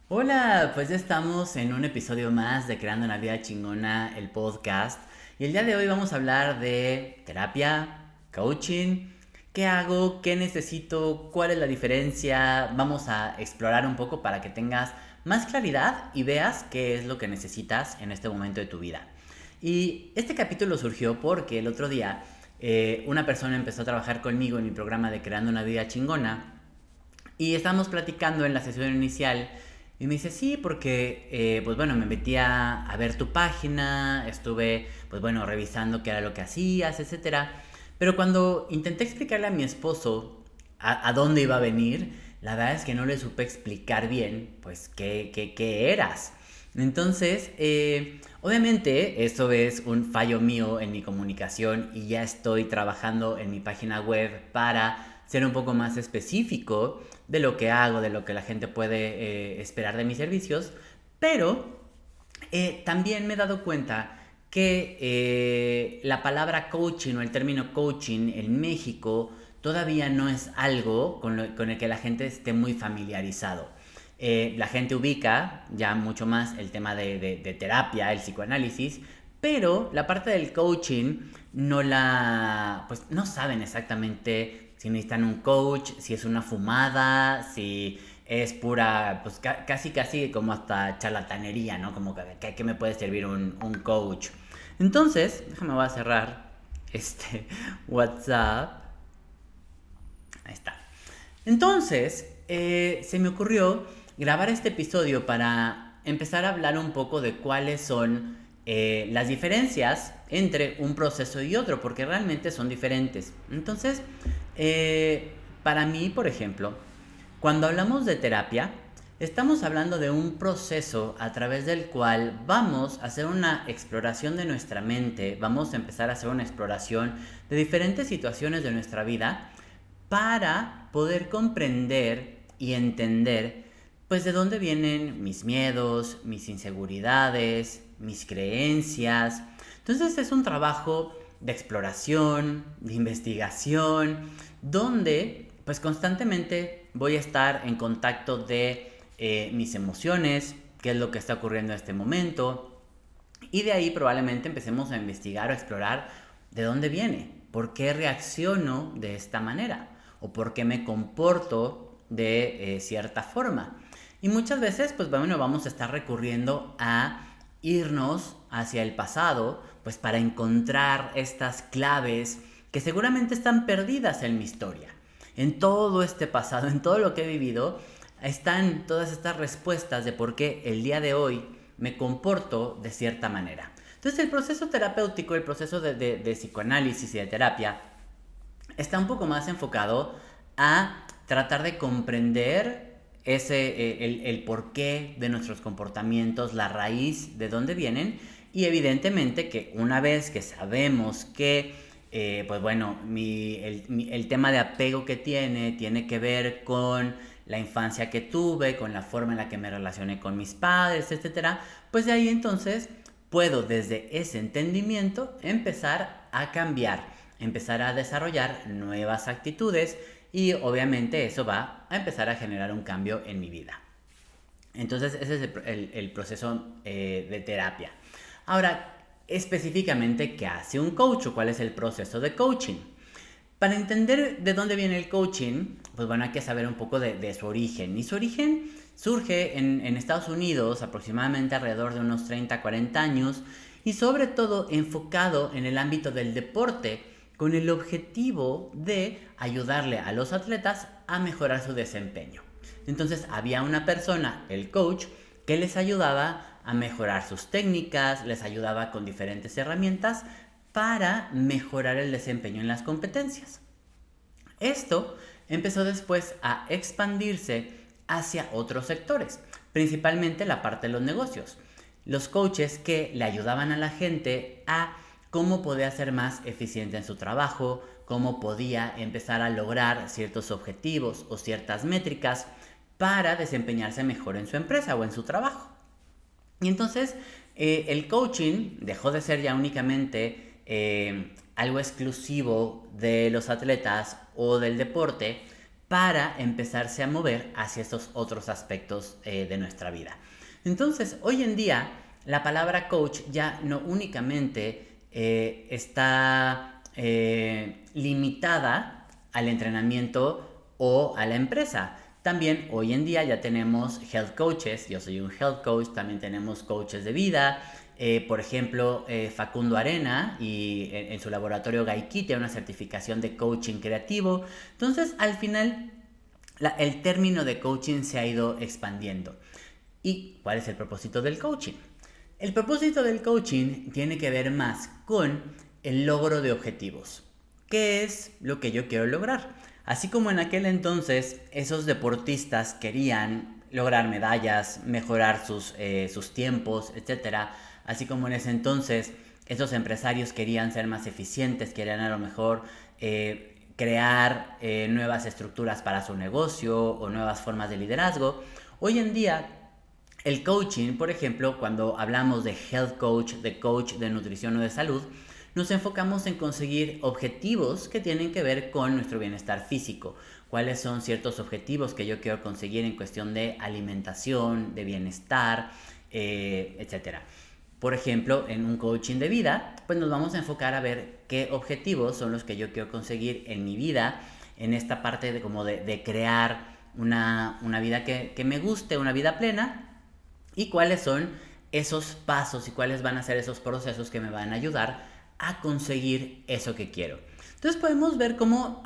Hola, pues ya estamos en un episodio más de Creando una Vida Chingona, el podcast. Y el día de hoy vamos a hablar de terapia, coaching, qué hago, qué necesito, cuál es la diferencia. Vamos a explorar un poco para que tengas más claridad y veas qué es lo que necesitas en este momento de tu vida. Y este capítulo surgió porque el otro día una persona empezó a trabajar conmigo en mi programa de Creando una Vida Chingona y estábamos platicando en la sesión inicial y me dice, sí, porque, pues bueno, me metí a ver tu página, estuve, pues bueno, revisando qué era lo que hacías, etcétera. Pero cuando intenté explicarle a mi esposo a dónde iba a venir, la verdad es que no le supe explicar bien, pues, qué eras. Entonces, obviamente, eso es un fallo mío en mi comunicación y ya estoy trabajando en mi página web para ser un poco más específico de lo que hago, de lo que la gente puede esperar de mis servicios, pero también me he dado cuenta que la palabra coaching o el término coaching en México todavía no es algo con el que la gente esté muy familiarizado. La gente ubica ya mucho más el tema de terapia, el psicoanálisis, pero la parte del coaching pues no saben exactamente si necesitan un coach, si es una fumada, si es pura, pues casi casi como hasta charlatanería, ¿no? Como que me puede servir un coach. Entonces, déjame voy a cerrar este WhatsApp. Ahí está. Entonces, se me ocurrió grabar este episodio para empezar a hablar un poco de cuáles son las diferencias entre un proceso y otro, porque realmente son diferentes. Entonces, para mí, por ejemplo, cuando hablamos de terapia, estamos hablando de un proceso a través del cual vamos a hacer una exploración de nuestra mente, vamos a empezar a hacer una exploración de diferentes situaciones de nuestra vida para poder comprender y entender pues de dónde vienen mis miedos, mis inseguridades, mis creencias. Entonces es un trabajo de exploración, de investigación, donde pues constantemente voy a estar en contacto de mis emociones, qué es lo que está ocurriendo en este momento, y de ahí probablemente empecemos a investigar o a explorar de dónde viene, por qué reacciono de esta manera o por qué me comporto de cierta forma. Y muchas veces, pues bueno, vamos a estar recurriendo a irnos hacia el pasado, pues para encontrar estas claves que seguramente están perdidas en mi historia. En todo este pasado, en todo lo que he vivido, están todas estas respuestas de por qué el día de hoy me comporto de cierta manera. Entonces el proceso terapéutico, el proceso de psicoanálisis y de terapia está un poco más enfocado a tratar de comprender el porqué de nuestros comportamientos, la raíz de dónde vienen y evidentemente que una vez que sabemos que pues bueno, el tema de apego que tiene que ver con la infancia que tuve, con la forma en la que me relacioné con mis padres, etcétera, pues de ahí entonces puedo desde ese entendimiento empezar a cambiar, empezar a desarrollar nuevas actitudes y obviamente eso va a empezar a generar un cambio en mi vida. Entonces ese es el proceso de terapia. Ahora, específicamente, ¿qué hace un coach o cuál es el proceso de coaching? Para entender de dónde viene el coaching, pues bueno, hay que saber un poco de su origen. Y su origen surge en Estados Unidos aproximadamente alrededor de unos 30, 40 años y sobre todo enfocado en el ámbito del deporte con el objetivo de ayudarle a los atletas a mejorar su desempeño. Entonces había una persona, el coach, que les ayudaba a mejorar sus técnicas, les ayudaba con diferentes herramientas para mejorar el desempeño en las competencias. Esto empezó después a expandirse hacia otros sectores, principalmente la parte de los negocios. Los coaches que le ayudaban a la gente a cómo podía ser más eficiente en su trabajo, cómo podía empezar a lograr ciertos objetivos o ciertas métricas para desempeñarse mejor en su empresa o en su trabajo. Y entonces el coaching dejó de ser ya únicamente algo exclusivo de los atletas o del deporte para empezarse a mover hacia esos otros aspectos de nuestra vida. Entonces, hoy en día, la palabra coach ya no únicamente está limitada al entrenamiento o a la empresa. También hoy en día ya tenemos health coaches, yo soy un health coach, también tenemos coaches de vida. Por ejemplo, Facundo Arena y en su laboratorio Gaiky tiene una certificación de coaching creativo. Entonces, al final, el término de coaching se ha ido expandiendo. ¿Y cuál es el propósito del coaching? El propósito del coaching tiene que ver más con el logro de objetivos. ¿Qué es lo que yo quiero lograr? Así como en aquel entonces esos deportistas querían lograr medallas, mejorar sus tiempos, etc. Así como en ese entonces esos empresarios querían ser más eficientes, querían a lo mejor crear nuevas estructuras para su negocio o nuevas formas de liderazgo. Hoy en día el coaching, por ejemplo, cuando hablamos de health coach de nutrición o de salud, nos enfocamos en conseguir objetivos que tienen que ver con nuestro bienestar físico. ¿Cuáles son ciertos objetivos que yo quiero conseguir en cuestión de alimentación, de bienestar, etcétera? Por ejemplo, en un coaching de vida, pues nos vamos a enfocar a ver qué objetivos son los que yo quiero conseguir en mi vida, en esta parte de crear una vida que me guste, una vida plena, y cuáles son esos pasos y cuáles van a ser esos procesos que me van a ayudar a conseguir eso que quiero. Entonces podemos ver cómo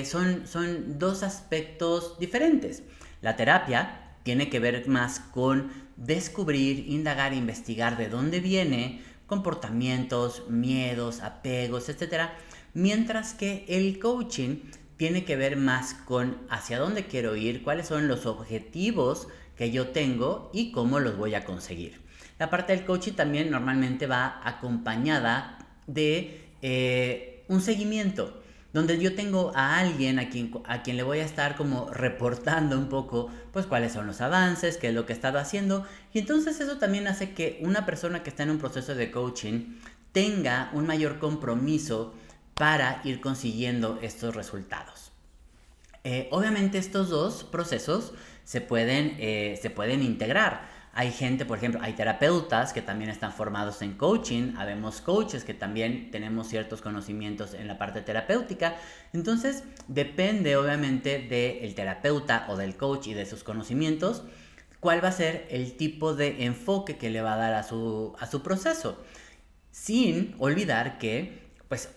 son dos aspectos diferentes. La terapia tiene que ver más con descubrir, indagar, investigar de dónde viene comportamientos, miedos, apegos, etc. Mientras que el coaching tiene que ver más con hacia dónde quiero ir, cuáles son los objetivos que yo tengo y cómo los voy a conseguir. La parte del coaching también normalmente va acompañada de un seguimiento, donde yo tengo a alguien a quien le voy a estar como reportando un poco, pues cuáles son los avances, qué es lo que he estado haciendo, y entonces eso también hace que una persona que está en un proceso de coaching tenga un mayor compromiso para ir consiguiendo estos resultados. Obviamente estos dos procesos se pueden integrar. Hay gente, por ejemplo, hay terapeutas que también están formados en coaching, habemos coaches que también tenemos ciertos conocimientos en la parte terapéutica. Entonces, depende obviamente del terapeuta o del coach y de sus conocimientos, cuál va a ser el tipo de enfoque que le va a dar a su proceso. Sin olvidar que, pues,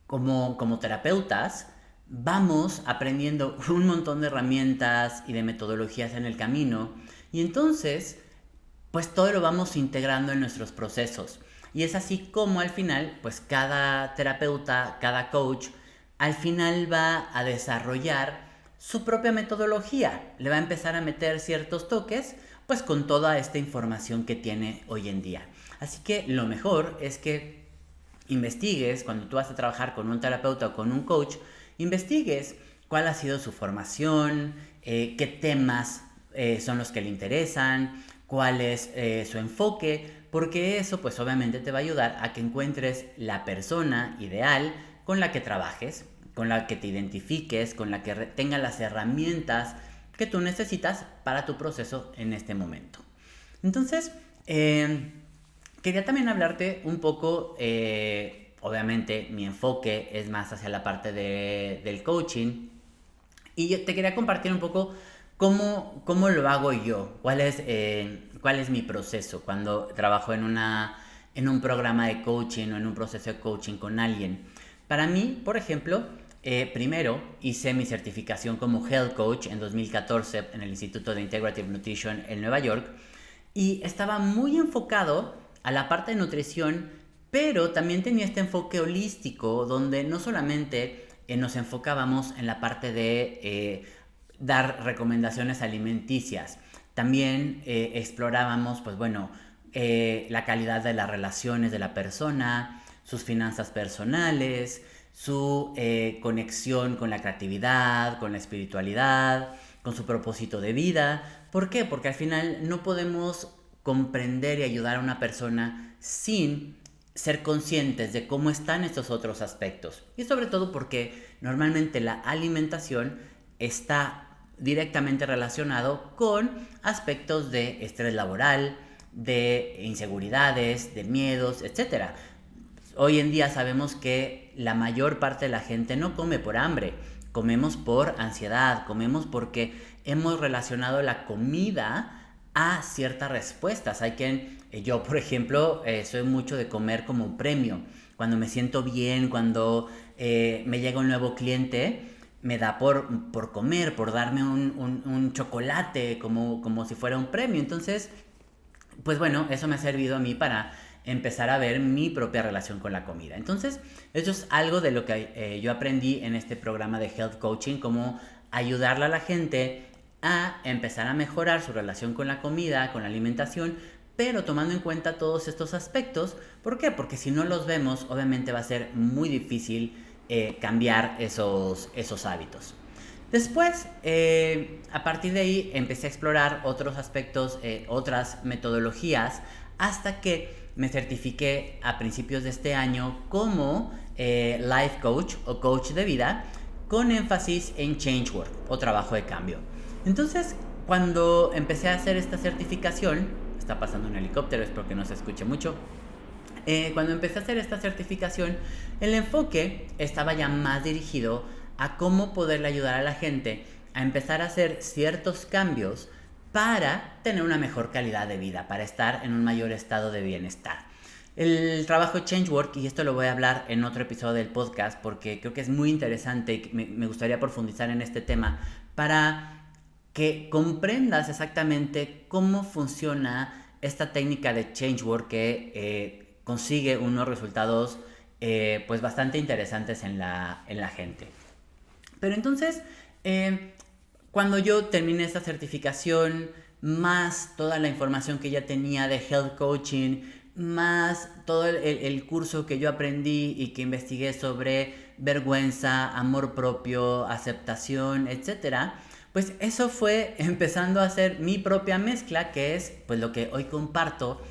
como terapeutas, vamos aprendiendo un montón de herramientas y de metodologías en el camino, y entonces pues todo lo vamos integrando en nuestros procesos. Y es así como al final, pues cada terapeuta, cada coach, al final va a desarrollar su propia metodología. Le va a empezar a meter ciertos toques, pues con toda esta información que tiene hoy en día. Así que lo mejor es que investigues, cuando tú vas a trabajar con un terapeuta o con un coach, investigues cuál ha sido su formación, qué temas son los que le interesan, cuál es su enfoque, porque eso pues obviamente te va a ayudar a que encuentres la persona ideal con la que trabajes, con la que te identifiques, con la que tenga las herramientas que tú necesitas para tu proceso en este momento. Entonces, quería también hablarte un poco, obviamente mi enfoque es más hacia la parte del coaching, y yo te quería compartir un poco cómo lo hago yo, cuál es mi proceso cuando trabajo en un programa de coaching o en un proceso de coaching con alguien. Para mí, por ejemplo, primero hice mi certificación como Health Coach en 2014 en el Instituto de Integrative Nutrition en Nueva York, y estaba muy enfocado a la parte de nutrición, pero también tenía este enfoque holístico donde no solamente nos enfocábamos en la parte de dar recomendaciones alimenticias, también explorábamos, pues bueno, la calidad de las relaciones de la persona, sus finanzas personales, su conexión con la creatividad, con la espiritualidad, con su propósito de vida. ¿Por qué? Porque al final no podemos comprender y ayudar a una persona sin ser conscientes de cómo están estos otros aspectos. Y sobre todo porque normalmente la alimentación está directamente relacionado con aspectos de estrés laboral, de inseguridades, de miedos, etcétera. Hoy en día sabemos que la mayor parte de la gente no come por hambre, comemos por ansiedad, comemos porque hemos relacionado la comida a ciertas respuestas. Yo por ejemplo, soy mucho de comer como un premio. Cuando me siento bien, cuando me llega un nuevo cliente, me da por comer, por darme un chocolate como si fuera un premio. Entonces, pues bueno, eso me ha servido a mí para empezar a ver mi propia relación con la comida. Entonces, eso es algo de lo que yo aprendí en este programa de Health Coaching, cómo ayudarle a la gente a empezar a mejorar su relación con la comida, con la alimentación, pero tomando en cuenta todos estos aspectos. ¿Por qué? Porque si no los vemos, obviamente va a ser muy difícil cambiar esos hábitos. Después, a partir de ahí, empecé a explorar otros aspectos, otras metodologías, hasta que me certifiqué a principios de este año como Life Coach o Coach de Vida, con énfasis en Change Work o trabajo de cambio. Entonces, cuando empecé a hacer esta certificación, está pasando un helicóptero, espero que no se escuche mucho. Cuando empecé a hacer esta certificación, el enfoque estaba ya más dirigido a cómo poderle ayudar a la gente a empezar a hacer ciertos cambios para tener una mejor calidad de vida, para estar en un mayor estado de bienestar. El trabajo Change Work, y esto lo voy a hablar en otro episodio del podcast porque creo que es muy interesante y me gustaría profundizar en este tema para que comprendas exactamente cómo funciona esta técnica de Change Work que consigue unos resultados pues bastante interesantes en la gente. Pero entonces, cuando yo terminé esta certificación, más toda la información que ya tenía de Health Coaching, más todo el curso que yo aprendí y que investigué sobre vergüenza, amor propio, aceptación, etcétera, pues eso fue empezando a hacer mi propia mezcla, que es pues lo que hoy comparto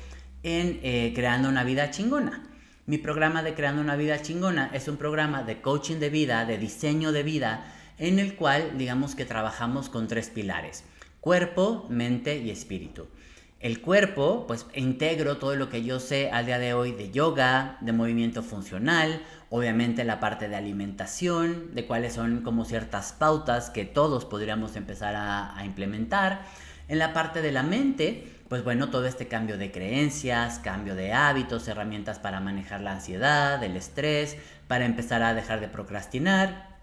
en Creando una Vida Chingona. Mi programa de Creando una Vida Chingona es un programa de coaching de vida, de diseño de vida, en el cual digamos que trabajamos con 3 pilares: cuerpo, mente y espíritu. El cuerpo, pues integro todo lo que yo sé al día de hoy de yoga, de movimiento funcional, obviamente la parte de alimentación, de cuáles son como ciertas pautas que todos podríamos empezar a implementar. En la parte de la mente, pues bueno, todo este cambio de creencias, cambio de hábitos, herramientas para manejar la ansiedad, el estrés, para empezar a dejar de procrastinar.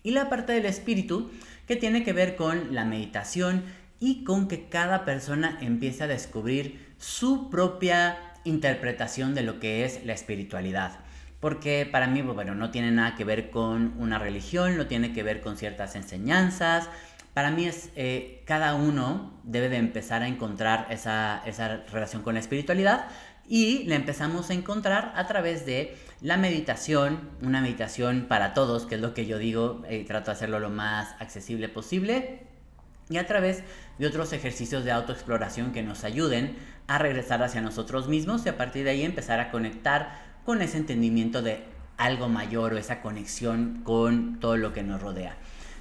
Y la parte del espíritu, que tiene que ver con la meditación y con que cada persona empiece a descubrir su propia interpretación de lo que es la espiritualidad. Porque para mí, bueno, no tiene nada que ver con una religión, no tiene que ver con ciertas enseñanzas. Para mí es, cada uno debe de empezar a encontrar esa relación con la espiritualidad, y la empezamos a encontrar a través de la meditación, una meditación para todos, que es lo que yo digo, trato de hacerlo lo más accesible posible, y a través de otros ejercicios de autoexploración que nos ayuden a regresar hacia nosotros mismos y a partir de ahí empezar a conectar con ese entendimiento de algo mayor o esa conexión con todo lo que nos rodea.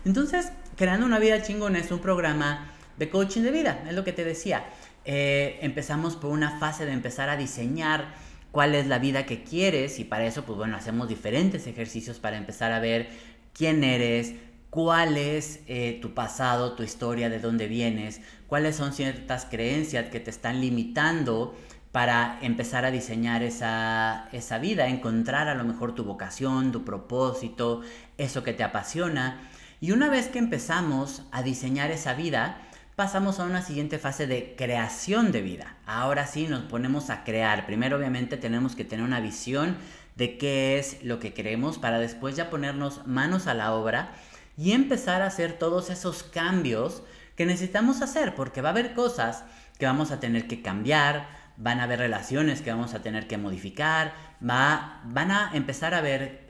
Entonces, Creando una Vida Chingona es un programa de coaching de vida, es lo que te decía. Empezamos por una fase de empezar a diseñar cuál es la vida que quieres, y para eso, pues bueno, hacemos diferentes ejercicios para empezar a ver quién eres, cuál es tu pasado, tu historia, de dónde vienes, cuáles son ciertas creencias que te están limitando para empezar a diseñar esa vida, encontrar a lo mejor tu vocación, tu propósito, eso que te apasiona. Y una vez que empezamos a diseñar esa vida, pasamos a una siguiente fase de creación de vida. Ahora sí nos ponemos a crear. Primero obviamente tenemos que tener una visión de qué es lo que queremos, para después ya ponernos manos a la obra y empezar a hacer todos esos cambios que necesitamos hacer, porque va a haber cosas que vamos a tener que cambiar, van a haber relaciones que vamos a tener que modificar, van a empezar a haber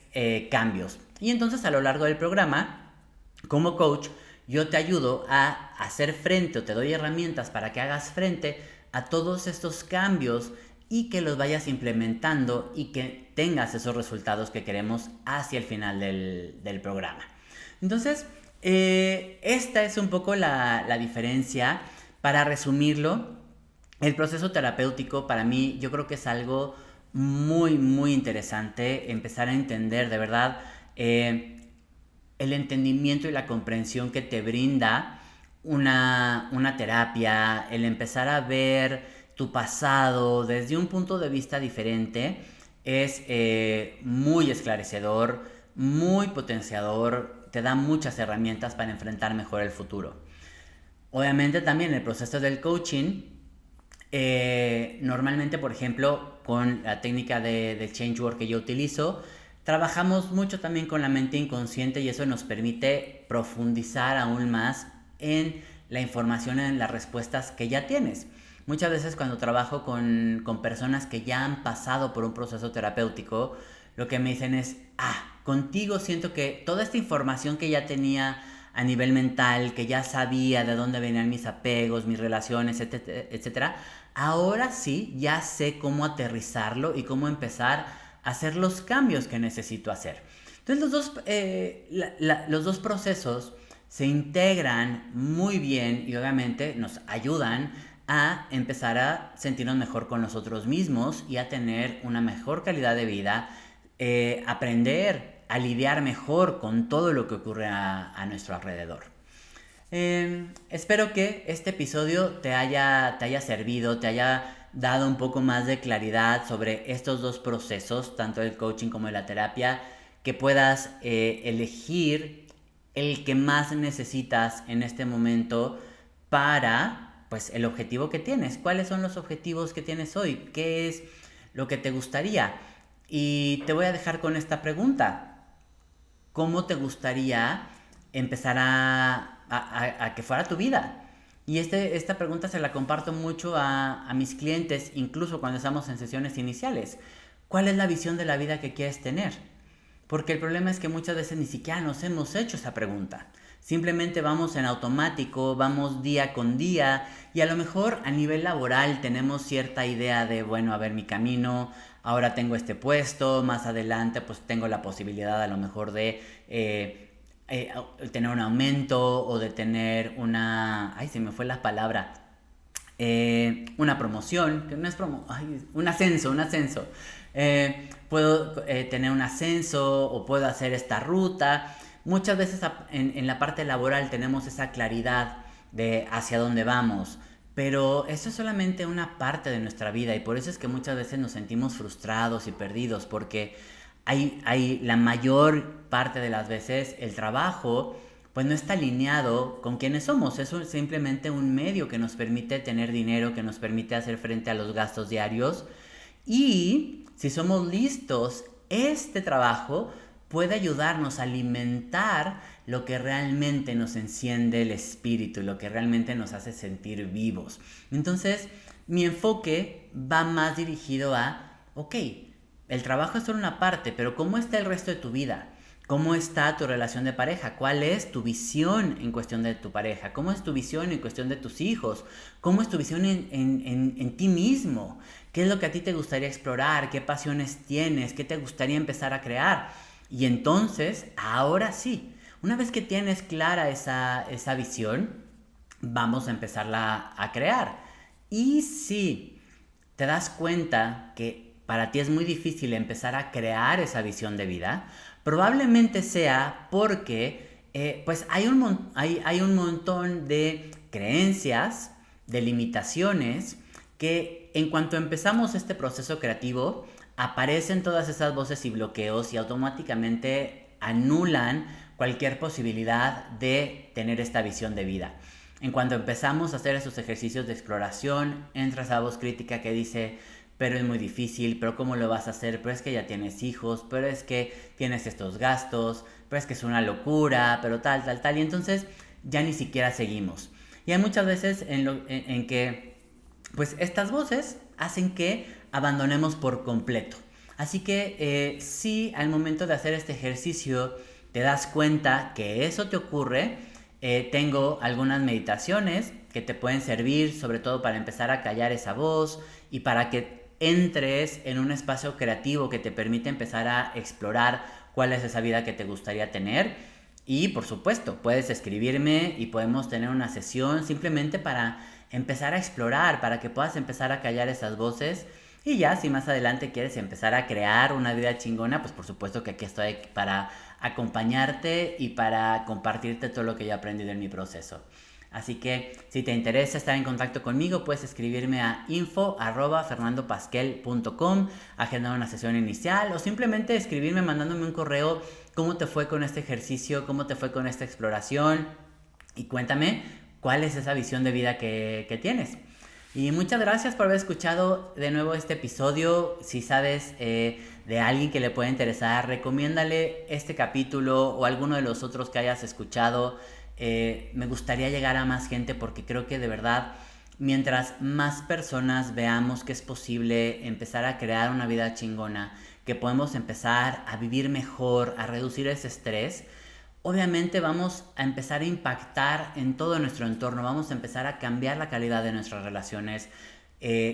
cambios. Y entonces a lo largo del programa, como coach, yo te ayudo a hacer frente, o te doy herramientas para que hagas frente a todos estos cambios y que los vayas implementando y que tengas esos resultados que queremos hacia el final del programa. Entonces, Esta es un poco la diferencia. Para resumirlo, el proceso terapéutico para mí yo creo que es algo muy, muy interesante empezar a entender de verdad el entendimiento y la comprensión que te brinda una terapia, el empezar a ver tu pasado desde un punto de vista diferente, es muy esclarecedor, muy potenciador, te da muchas herramientas para enfrentar mejor el futuro. Obviamente también el proceso del coaching, normalmente por ejemplo con la técnica de change work que yo utilizo, trabajamos mucho también con la mente inconsciente y eso nos permite profundizar aún más en la información, en las respuestas que ya tienes. Muchas veces cuando trabajo con personas que ya han pasado por un proceso terapéutico, lo que me dicen es, contigo siento que toda esta información que ya tenía a nivel mental, que ya sabía de dónde venían mis apegos, mis relaciones, etcétera, ahora sí ya sé cómo aterrizarlo y cómo empezar a hacer los cambios que necesito hacer. Entonces los dos procesos se integran muy bien y obviamente nos ayudan a empezar a sentirnos mejor con nosotros mismos y a tener una mejor calidad de vida, aprender a lidiar mejor con todo lo que ocurre a nuestro alrededor. Espero que este episodio te haya servido, te haya dado un poco más de claridad sobre estos dos procesos, tanto el coaching como la terapia, que puedas elegir el que más necesitas en este momento para pues el objetivo que tienes. ¿Cuáles son los objetivos que tienes hoy? ¿Qué es lo que te gustaría? Y te voy a dejar con esta pregunta. ¿Cómo te gustaría empezar a que fuera tu vida? Y esta pregunta se la comparto mucho a mis clientes, incluso cuando estamos en sesiones iniciales. ¿Cuál es la visión de la vida que quieres tener? Porque el problema es que muchas veces ni siquiera nos hemos hecho esa pregunta. Simplemente vamos en automático, vamos día con día y a lo mejor a nivel laboral tenemos cierta idea de, bueno, a ver mi camino, ahora tengo este puesto, más adelante pues tengo la posibilidad a lo mejor de tener un aumento o de tener se me fue la palabra, una promoción, que no es un ascenso. Puedo tener un ascenso o puedo hacer esta ruta. Muchas veces en la parte laboral tenemos esa claridad de hacia dónde vamos, pero eso es solamente una parte de nuestra vida y por eso es que muchas veces nos sentimos frustrados y perdidos porque hay la mayor parte de las veces el trabajo pues no está alineado con quienes somos. Es simplemente un medio que nos permite tener dinero, que nos permite hacer frente a los gastos diarios. Y si somos listos, este trabajo puede ayudarnos a alimentar lo que realmente nos enciende el espíritu, lo que realmente nos hace sentir vivos. Entonces, mi enfoque va más dirigido ok, el trabajo es solo una parte, pero ¿cómo está el resto de tu vida? ¿Cómo está tu relación de pareja? ¿Cuál es tu visión en cuestión de tu pareja? ¿Cómo es tu visión en cuestión de tus hijos? ¿Cómo es tu visión en ti mismo? ¿Qué es lo que a ti te gustaría explorar? ¿Qué pasiones tienes? ¿Qué te gustaría empezar a crear? Y entonces, ahora sí, una vez que tienes clara esa visión, vamos a empezarla a crear. Y si te das cuenta que para ti es muy difícil empezar a crear esa visión de vida, probablemente sea porque pues hay un montón de creencias, de limitaciones, que en cuanto empezamos este proceso creativo, aparecen todas esas voces y bloqueos y automáticamente anulan cualquier posibilidad de tener esta visión de vida. En cuanto empezamos a hacer esos ejercicios de exploración, entra esa voz crítica que dice, pero es muy difícil, pero ¿cómo lo vas a hacer? Pero es que ya tienes hijos, pero es que tienes estos gastos, pero es que es una locura, pero tal, y entonces ya ni siquiera seguimos. Y hay muchas veces en que pues estas voces hacen que abandonemos por completo. Así que si al momento de hacer este ejercicio te das cuenta que eso te ocurre, tengo algunas meditaciones que te pueden servir, sobre todo para empezar a callar esa voz y para que entres en un espacio creativo que te permite empezar a explorar cuál es esa vida que te gustaría tener. Y por supuesto, puedes escribirme y podemos tener una sesión simplemente para empezar a explorar, para que puedas empezar a callar esas voces. Y ya, si más adelante quieres empezar a crear una vida chingona, pues por supuesto que aquí estoy para acompañarte y para compartirte todo lo que yo he aprendido en mi proceso. Así que si te interesa estar en contacto conmigo, puedes escribirme a info@fernandopasquel.com, agendar una sesión inicial o simplemente escribirme mandándome un correo cómo te fue con este ejercicio, cómo te fue con esta exploración y cuéntame cuál es esa visión de vida que tienes. Y muchas gracias por haber escuchado de nuevo este episodio. Si sabes de alguien que le puede interesar, recomiéndale este capítulo o alguno de los otros que hayas escuchado. Me gustaría llegar a más gente porque creo que de verdad, mientras más personas veamos que es posible empezar a crear una vida chingona, que podemos empezar a vivir mejor, a reducir ese estrés, obviamente vamos a empezar a impactar en todo nuestro entorno, vamos a empezar a cambiar la calidad de nuestras relaciones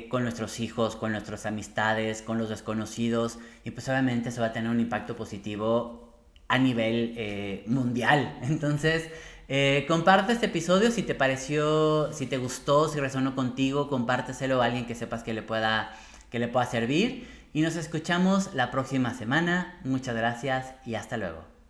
con nuestros hijos, con nuestras amistades, con los desconocidos, y pues obviamente eso va a tener un impacto positivo a nivel mundial. Entonces, comparte este episodio si te pareció, si te gustó, si resonó contigo, compárteselo a alguien que sepas que le pueda servir. Y nos escuchamos la próxima semana. Muchas gracias y hasta luego.